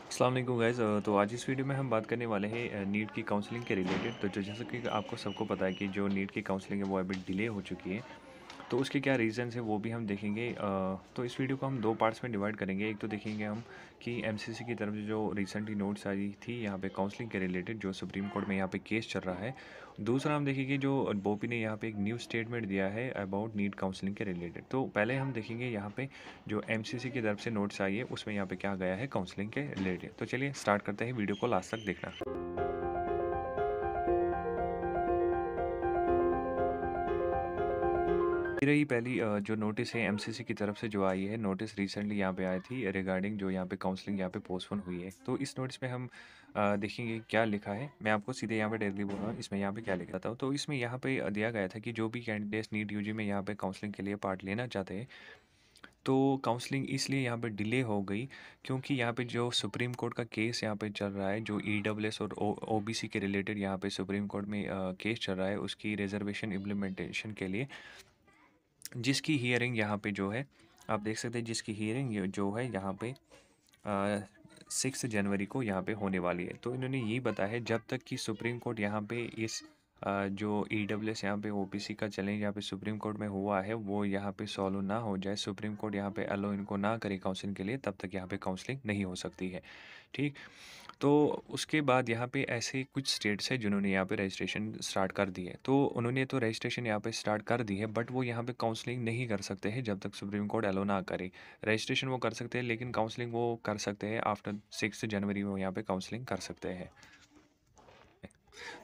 अस्सलाम वालेकुम गाइज़। तो आज इस वीडियो में हम बात करने वाले हैं नीट की काउंसलिंग के रिलेटेड। तो जैसा कि आपको सबको पता है कि जो नीट की काउंसलिंग है वो अभी डिले हो चुकी है। तो उसके क्या रीज़न्स हैं वो भी हम देखेंगे। तो इस वीडियो को हम दो पार्ट्स में डिवाइड करेंगे। एक तो देखेंगे हम कि एमसीसी की तरफ से जो रिसेंटली नोट्स आई थी यहाँ पे काउंसलिंग के रिलेटेड, जो सुप्रीम कोर्ट में यहाँ पे केस चल रहा है। दूसरा हम देखेंगे जो बोपी ने यहाँ पे एक न्यू स्टेटमेंट दिया है अबाउट नीट काउंसलिंग के रिलेटेड। तो पहले हम देखेंगे यहाँ पे जो एमसीसी की तरफ से नोट्स आई है उसमें यहाँ पे क्या गया है काउंसलिंग के रिलेटेड। तो चलिए स्टार्ट करते हैं, वीडियो को लास्ट तक देखना। ये रही पहली जो नोटिस है एमसीसी की तरफ से जो आई है। नोटिस रिसेंटली यहाँ पे आई थी रिगार्डिंग जो यहाँ पे काउंसलिंग यहाँ पे पोस्टपोन हुई है। तो इस नोटिस में हम देखेंगे क्या लिखा है। मैं आपको सीधे यहाँ पे डायरेक्टली बोल रहा हूँ, इसमें यहाँ पे क्या लिखा था। तो इसमें यहाँ पे दिया गया था कि जो भी कैंडिडेट्स नीट यूजी में यहाँ पे काउंसलिंग के लिए पार्ट लेना चाहते हैं, तो काउंसलिंग इसलिए यहाँ पे डिले हो गई क्योंकि यहाँ पे जो सुप्रीम कोर्ट का केस यहाँ पे चल रहा है, जो ईडब्ल्यूएस और ओबीसी के रिलेटेड यहाँ पे सुप्रीम कोर्ट में केस चल रहा है, उसकी रिजर्वेशन इम्प्लीमेंटेशन के लिए, जिसकी हियरिंग यहाँ पे जो है आप देख सकते हैं, जिसकी हियरिंग जो है यहाँ पे 6 जनवरी को यहाँ पे होने वाली है। तो इन्होंने ये बताया है जब तक कि सुप्रीम कोर्ट यहाँ पे इस जो ईडब्ल्यूएस यहाँ पे ओबीसी का चैलेंज यहाँ पे सुप्रीम कोर्ट में हुआ है वो यहाँ पे सॉल्व ना हो जाए, सुप्रीम कोर्ट यहाँ पे अलो इनको ना करे काउंसलिंग के लिए, तब तक यहाँ पे काउंसलिंग नहीं हो सकती है। ठीक। तो उसके बाद यहाँ पे ऐसे कुछ स्टेट्स हैं जिन्होंने यहाँ पे रजिस्ट्रेशन स्टार्ट कर दी है। तो उन्होंने तो रजिस्ट्रेशन यहाँ पे स्टार्ट कर दी है, बट वो यहाँ पे काउंसलिंग नहीं कर सकते हैं जब तक सुप्रीम कोर्ट अलो ना करे। रजिस्ट्रेशन वो कर सकते हैं लेकिन काउंसलिंग वो कर सकते हैं आफ्टर 6 जनवरी, वो यहाँ पे काउंसलिंग कर सकते हैं।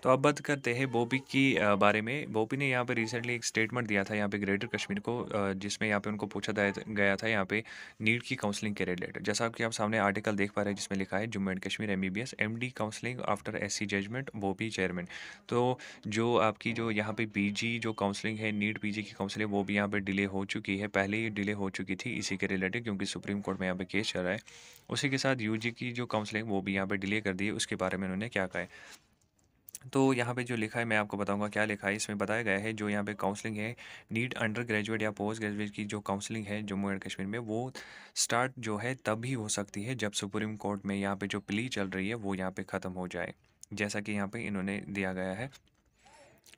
तो अब बात करते हैं बोपी की बारे में। बोपी ने यहाँ पे रिसेंटली एक स्टेटमेंट दिया था यहाँ पे ग्रेटर कश्मीर को, जिसमें यहाँ पे उनको पूछा गया था यहाँ पे नीट की काउंसलिंग के रिलेटेड। जैसा कि आप सामने आर्टिकल देख पा रहे हैं जिसमें लिखा है Jammu and Kashmir MBBS MD counselling after SC judgement BOPEE chairman. तो जो आपकी जो यहाँ पे पीजी जो काउंसलिंग है, नीट पीजी की काउंसलिंग, वो भी यहाँ पे डिले हो चुकी है। पहले ही डिले हो चुकी थी इसी के रिलेटेड क्योंकि सुप्रीम कोर्ट में यहाँ पे केस चल रहा है। उसी के साथ यूजी की जो काउंसलिंग वो भी यहाँ पे डिले कर दी है। उसके बारे में उन्होंने क्या कहा है, तो यहाँ पे जो लिखा है मैं आपको बताऊंगा क्या लिखा है। इसमें बताया गया है जो यहाँ पे काउंसलिंग है नीट अंडर ग्रेजुएट या पोस्ट ग्रेजुएट की जो काउंसलिंग है जम्मू एंड कश्मीर में, वो स्टार्ट जो है तभी हो सकती है जब सुप्रीम कोर्ट में यहाँ पे जो प्ली चल रही है वो यहाँ पे ख़त्म हो जाए, जैसा कि यहाँ पे इन्होंने दिया गया है,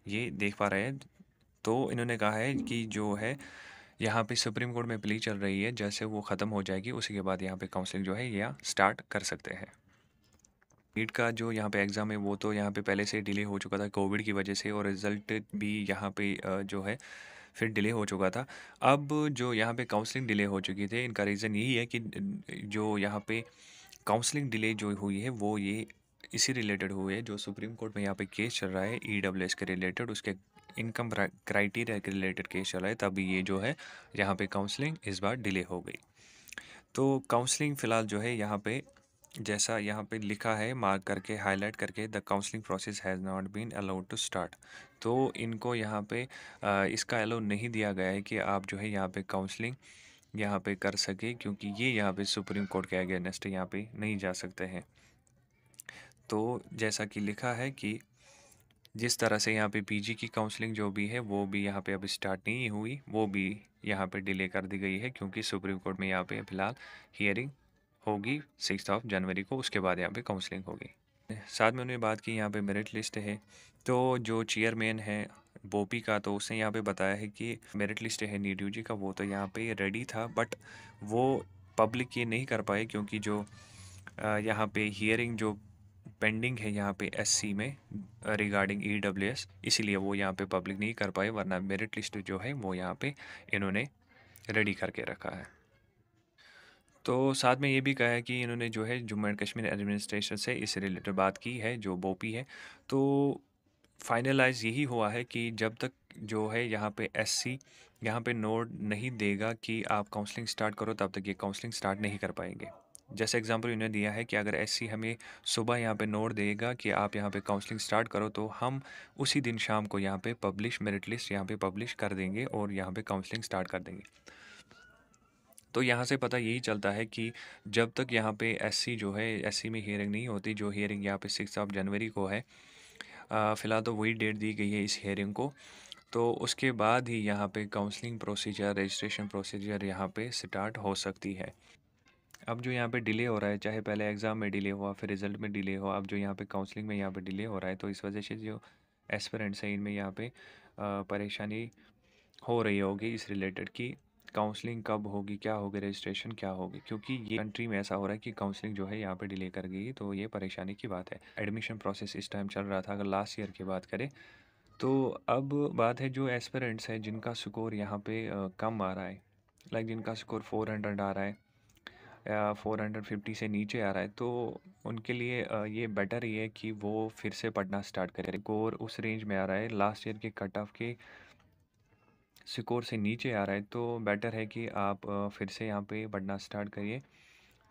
ये देख पा रहे हैं। तो इन्होंने कहा है कि जो है यहाँ पे सुप्रीम कोर्ट में प्ली चल रही है, जैसे वो ख़त्म हो जाएगी उसी के बाद यहाँ पे काउंसलिंग जो है यह स्टार्ट कर सकते हैं। नीट का जो यहाँ पे एग्ज़ाम है वो तो यहाँ पे पहले से डिले हो चुका था कोविड की वजह से, और रिज़ल्ट भी यहाँ पे जो है फिर डिले हो चुका था। अब जो यहाँ पे काउंसलिंग डिले हो चुकी थी, इनका रीज़न यही है कि जो यहाँ पे काउंसलिंग डिले जो हुई है वो ये इसी रिलेटेड हुई है, जो सुप्रीम कोर्ट में यहाँ पे केस चल रहा है ईडब्ल्यूएस के रिलेटेड, उसके इनकम क्राइटेरिया के रिलेटेड केस चल रहा है, तभी ये जो है यहाँ पे काउंसलिंग इस बार डिले हो गई। तो काउंसलिंग फ़िलहाल जो है यहाँ पे जैसा यहाँ पे लिखा है मार्क करके हाईलाइट करके, the counselling process has not been allowed to start. तो इनको यहाँ पे इसका अलाउ नहीं दिया गया है कि आप जो है यहाँ पे काउंसलिंग यहाँ पे कर सके, क्योंकि ये यहाँ पे सुप्रीम कोर्ट के अगेंस्ट यहाँ पे नहीं जा सकते हैं। तो जैसा कि लिखा है कि जिस तरह से यहाँ पे पीजी की काउंसलिंग जो भी है वो भी यहाँ पे अभी स्टार्ट नहीं हुई, वो भी यहाँ पे डिले कर दी गई है क्योंकि सुप्रीम कोर्ट में यहाँ पे फ़िलहाल हियरिंग होगी 6 जनवरी को, उसके बाद यहाँ पे काउंसलिंग होगी। साथ में उन्होंने बात की यहाँ पे मेरिट लिस्ट है। तो जो चेयरमैन है बोपी का, तो उसने यहाँ पे बताया है कि मेरिट लिस्ट है नीट यूजी का, वो तो यहाँ पे रेडी था, बट वो पब्लिक ये नहीं कर पाए क्योंकि जो यहाँ पे हियरिंग जो पेंडिंग है यहाँ पे एससी में रिगार्डिंग ईडब्ल्यूएस, इसीलिए वो यहाँ पे पब्लिक नहीं कर पाए, वरना मेरिट लिस्ट जो है वो यहाँ पे इन्होंने रेडी करके रखा है। तो साथ में ये भी कहा है कि इन्होंने जो है जम्मू एंड कश्मीर एडमिनिस्ट्रेशन से इस रिलेटेड बात की है, जो बोपी है। तो फाइनलाइज यही हुआ है कि जब तक जो है यहाँ पे एससी यहाँ पे नोट नहीं देगा कि आप काउंसलिंग स्टार्ट करो, तब तक ये काउंसलिंग स्टार्ट नहीं कर पाएंगे। जैसे एग्जांपल इन्होंने दिया है कि अगर एससी हमें सुबह यहाँ पे नोट देगा कि आप यहाँ पे काउंसलिंग स्टार्ट करो, तो हम उसी दिन शाम को यहाँ पे पब्लिश मेरिट लिस्ट यहाँ पे पब्लिश कर देंगे और यहाँ पे काउंसलिंग स्टार्ट कर देंगे। तो यहाँ से पता यही चलता है कि जब तक यहाँ पे एससी जो है एससी में हियरिंग नहीं होती, जो हियरिंग यहाँ पे 6 जनवरी को है, फ़िलहाल तो वही डेट दी गई है इस हियरिंग को। तो उसके बाद ही यहाँ पे काउंसलिंग प्रोसीजर, रजिस्ट्रेशन प्रोसीजर यहाँ पे स्टार्ट हो सकती है। अब जो यहाँ पे डिले हो रहा है, चाहे पहले एग्ज़ाम में डिले हुआ, फिर रिज़ल्ट में डिले हुआ, अब जो यहाँ पे काउंसलिंग में यहाँ पे डिले हो रहा है, तो इस वजह से जो एस्पिरेंट्स हैं इनमें यहाँ पे परेशानी हो रही होगी इस रिलेटेड कि काउंसलिंग कब होगी, क्या होगी, रजिस्ट्रेशन क्या होगी, क्योंकि ये कंट्री में ऐसा हो रहा है कि काउंसलिंग जो है यहाँ पे डिले कर गई, तो ये परेशानी की बात है। एडमिशन प्रोसेस इस टाइम चल रहा था, अगर लास्ट ईयर की बात करें, तो अब बात है जो एस्पिरेंट्स हैं जिनका स्कोर यहाँ पे कम आ रहा है, लाइक जिनका स्कोर 400 आ रहा है या 450 से नीचे आ रहा है, तो उनके लिए ये बेटर ये है कि वो फिर से पढ़ना स्टार्ट करें। स्कोर उस रेंज में आ रहा है, लास्ट ईयर के कट ऑफ के स्कोर से नीचे आ रहा है, तो बेटर है कि आप फिर से यहाँ पे पढ़ना स्टार्ट करिए,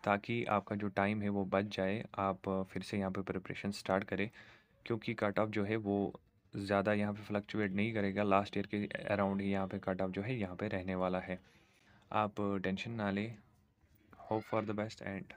ताकि आपका जो टाइम है वो बच जाए, आप फिर से यहाँ पे प्रिपरेशन स्टार्ट करें, क्योंकि कट ऑफ जो है वो ज़्यादा यहाँ पे फ्लक्चुएट नहीं करेगा, लास्ट ईयर के अराउंड ही यहाँ पे कट ऑफ जो है यहाँ पे रहने वाला है। आप टेंशन ना लें, hope for the best and